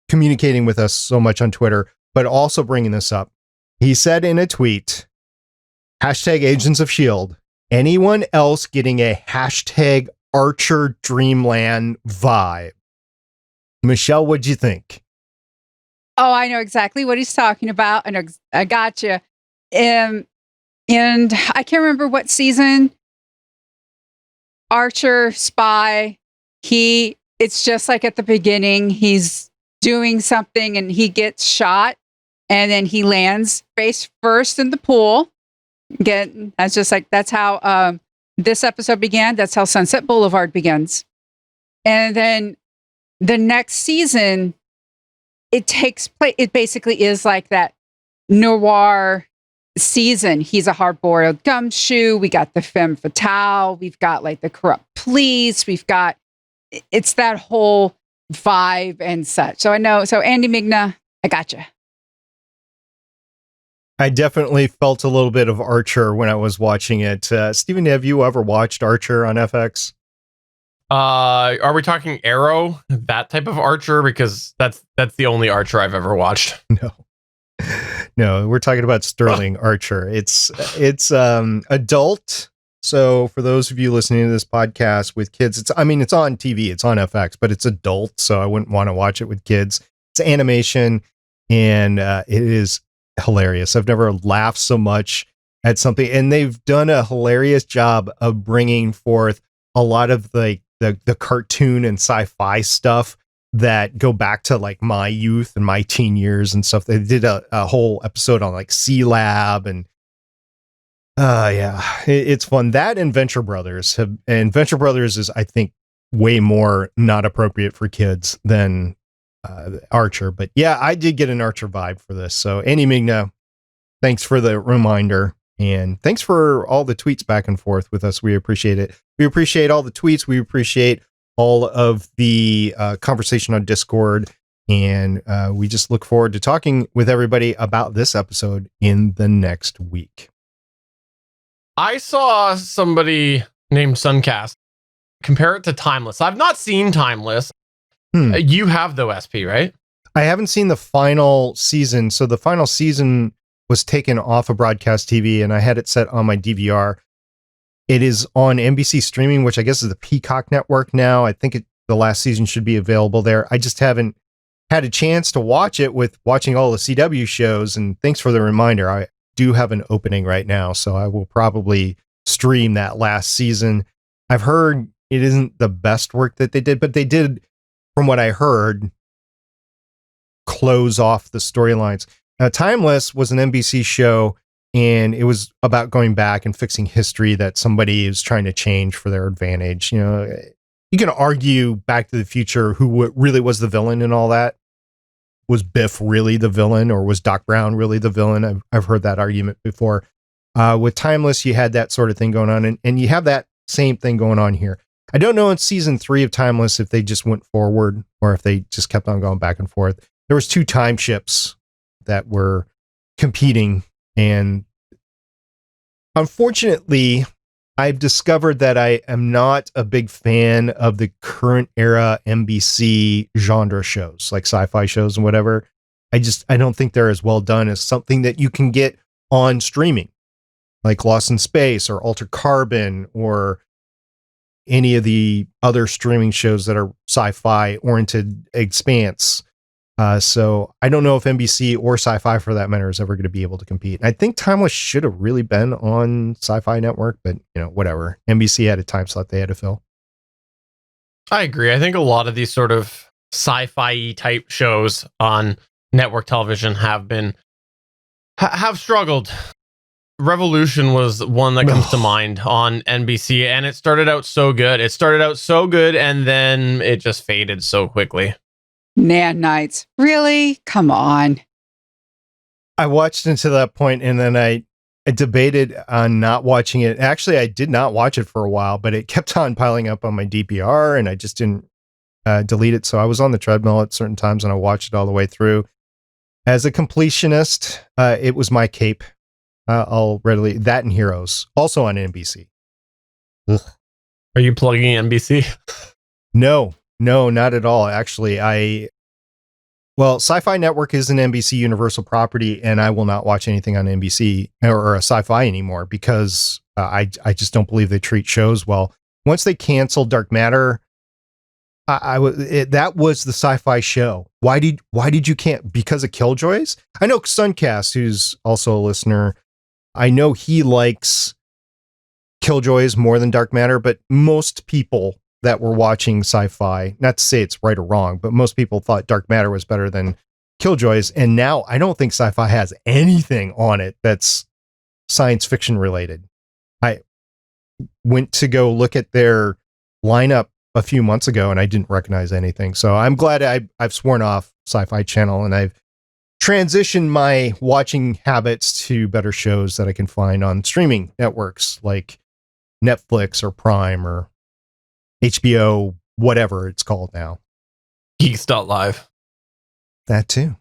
communicating with us so much on Twitter, but also bringing this up. He said in a tweet, hashtag Agents of S.H.I.E.L.D. Anyone else getting a hashtag Archer Dreamland vibe? Michelle, what'd you think? Oh, I know exactly what he's talking about. I gotcha. And I can't remember what season. Archer, spy. It's just like at the beginning, he's doing something and he gets shot and then he lands face first in the pool. That's how this episode began. That's how Sunset Boulevard begins. And then the next season, it takes place. It basically is like that noir season. He's a hard-boiled gumshoe. We got the femme fatale. We've got like the corrupt police. It's that whole vibe and such. So I know. So Andy Ming-Na, I gotcha. I definitely felt a little bit of Archer when I was watching it. Stephen, have you ever watched Archer on FX? Are we talking Arrow, that type of Archer? Because that's the only Archer I've ever watched. No, we're talking about Sterling Archer. It's adult. So for those of you listening to this podcast with kids, it's on TV, it's on FX, but it's adult. So I wouldn't want to watch it with kids. It's animation and it is hilarious. I've never laughed so much at something, and they've done a hilarious job of bringing forth a lot of the cartoon and sci-fi stuff that go back to like my youth and my teen years and stuff. They did a whole episode on like C-Lab and it's fun. That and Venture Brothers is, I think, way more not appropriate for kids than Archer. But yeah, I did get an Archer vibe for this. So Andy Ming-Na, thanks for the reminder. And thanks for all the tweets back and forth with us. We appreciate it. We appreciate all the tweets. We appreciate all of the conversation on Discord. And we just look forward to talking with everybody about this episode in the next week. I saw somebody named Suncast compare it to Timeless. I've not seen Timeless. You have, though, SP, right? I haven't seen the final season. So the final season was taken off of broadcast TV, and I had it set on my DVR. It is on NBC streaming, which I guess is the Peacock network now. I think the last season should be available there. I just haven't had a chance to watch it with watching all the CW shows. And thanks for the reminder. I do have an opening right now, so I will probably stream that last season. I've heard it isn't the best work that they did, but they did, from what I heard, close off the storylines. Timeless was an NBC show, and it was about going back and fixing history that somebody is trying to change for their advantage. You know, you can argue Back to the Future who really was the villain and all that. Was Biff really the villain, or was Doc Brown really the villain? I've heard that argument before. With Timeless, you had that sort of thing going on, and you have that same thing going on here. I don't know in season 3 of Timeless if they just went forward or if they just kept on going back and forth. There was 2 time ships that were competing, and unfortunately, I've discovered that I am not a big fan of the current era NBC genre shows, like sci-fi shows and whatever. I don't think they're as well done as something that you can get on streaming, like Lost in Space or Altered Carbon or any of the other streaming shows that are sci-fi oriented. Expanse. So I don't know if NBC or Sci-Fi, for that matter, is ever going to be able to compete. I think Timeless should have really been on Sci-Fi Network, but whatever. NBC had a time slot they had to fill. I agree. I think a lot of these sort of sci-fi type shows on network television have struggled. Revolution was one that comes to mind on NBC, and it started out so good. And then it just faded so quickly. Nan Nights. Really? Come on. I watched into that point, and then I debated on not watching it. Actually, I did not watch it for a while, but it kept on piling up on my DPR, and I just didn't delete it. So I was on the treadmill at certain times, and I watched it all the way through. As a completionist, it was my cape. I'll readily... That and Heroes, also on NBC. Ugh. Are you plugging NBC? No, not at all. Actually, Sci-Fi Network is an NBC Universal property, and I will not watch anything on NBC or Sci-Fi anymore because I just don't believe they treat shows well. Once they canceled Dark Matter, that was the Sci-Fi show. Why did you can't? Because of Killjoys? I know Suncast, who's also a listener, I know he likes Killjoys more than Dark Matter, but most people that were watching Sci-Fi, not to say it's right or wrong, but most people thought Dark Matter was better than Killjoys. And now I don't think Sci-Fi has anything on it that's science fiction related. I went to go look at their lineup a few months ago and I didn't recognize anything. So I'm glad I've sworn off Sci-Fi Channel, and I've transitioned my watching habits to better shows that I can find on streaming networks like Netflix or Prime or HBO, whatever it's called now. Geeks.live. That too.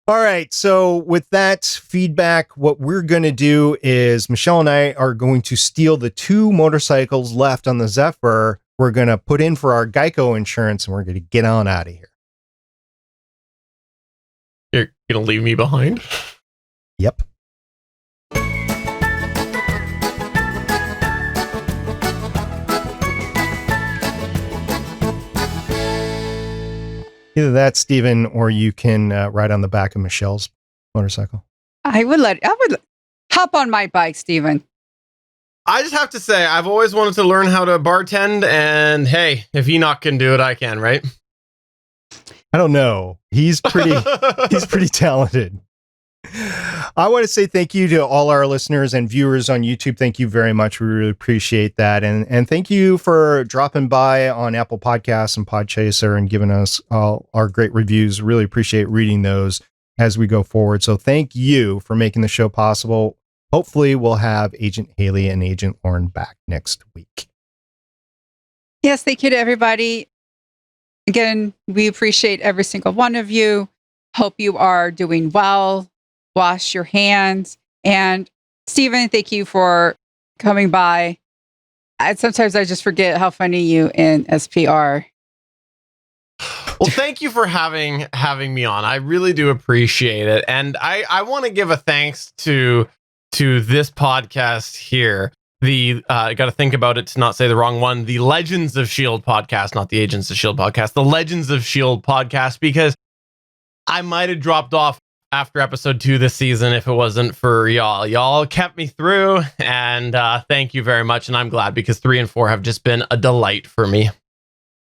All right. So with that feedback, what we're going to do is Michelle and I are going to steal the 2 motorcycles left on the Zephyr. We're going to put in for our Geico insurance, and we're going to get on out of here. You're going to leave me behind? Yep. Either that, Stephen, or you can ride on the back of Michelle's motorcycle. I would hop on my bike, Stephen. I just have to say, I've always wanted to learn how to bartend, and hey, if Enoch can do it, I can, right? I don't know. He's pretty talented. I want to say thank you to all our listeners and viewers on YouTube. Thank you very much. We really appreciate that. And thank you for dropping by on Apple Podcasts and Podchaser and giving us all our great reviews. Really appreciate reading those as we go forward. So thank you for making the show possible. hopefully we'll have Agent Haley and Agent Lauren back next week. Yes, thank you to everybody. Again, we appreciate every single one of you. Hope you are doing well. Wash your hands. And Stephen, thank you for coming by. Sometimes I just forget how funny you and SP are. Well, thank you for having me on. I really do appreciate it. And I want to give a thanks to this podcast here. I got to think about it to not say the wrong one. The Legends of S.H.I.E.L.D. podcast, not the Agents of S.H.I.E.L.D. podcast, the Legends of S.H.I.E.L.D. podcast, because I might have dropped off after episode 2 this season if it wasn't for y'all. Y'all kept me through, and thank you very much. And I'm glad, because 3 and 4 have just been a delight for me.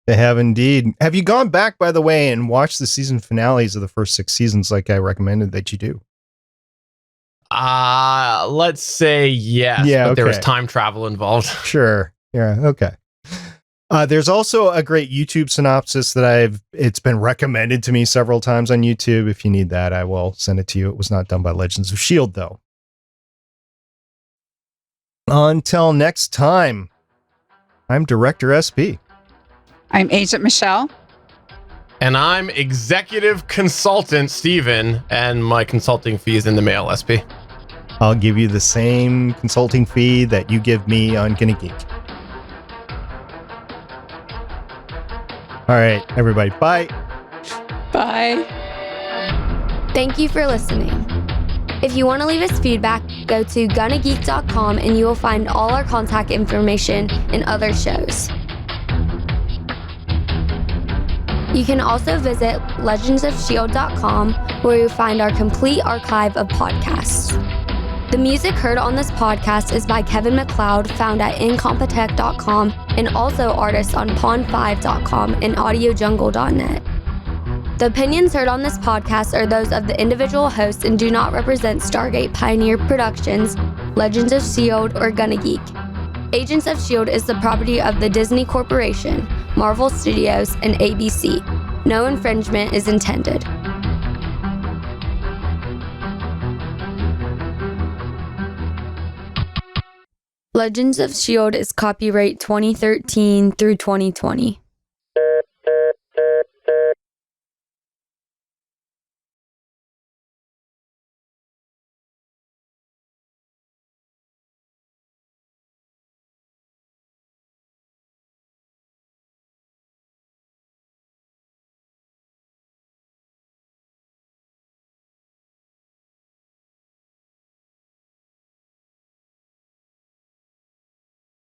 They have indeed. Have you gone back, by the way, and watched the season finales of the first 6 seasons like I recommended that you do? Let's say yes, yeah, but there was time travel involved. Sure. Yeah, okay. There's also a great YouTube synopsis that it's been recommended to me several times on YouTube. If you need that, I will send it to you. It was not done by Legends of S.H.I.E.L.D. though. Until next time, I'm Director SP. I'm Agent Michelle. And I'm Executive Consultant Stephen, and my consulting fee is in the mail, SP. I'll give you the same consulting fee that you give me on Gonna Geek. All right, everybody. Bye. Bye. Thank you for listening. If you want to leave us feedback, go to gonnageek.com and you will find all our contact information and other shows. You can also visit legendsofshield.com, where you'll find our complete archive of podcasts. The music heard on this podcast is by Kevin MacLeod, found at incompetech.com, and also artists on pond5.com and audiojungle.net. The opinions heard on this podcast are those of the individual hosts and do not represent Stargate Pioneer Productions, Legends of S.H.I.E.L.D., or Gonna Geek. Agents of S.H.I.E.L.D. is the property of the Disney Corporation, Marvel Studios, and ABC. No infringement is intended. Legends of S.H.I.E.L.D. is copyright 2013 through 2020.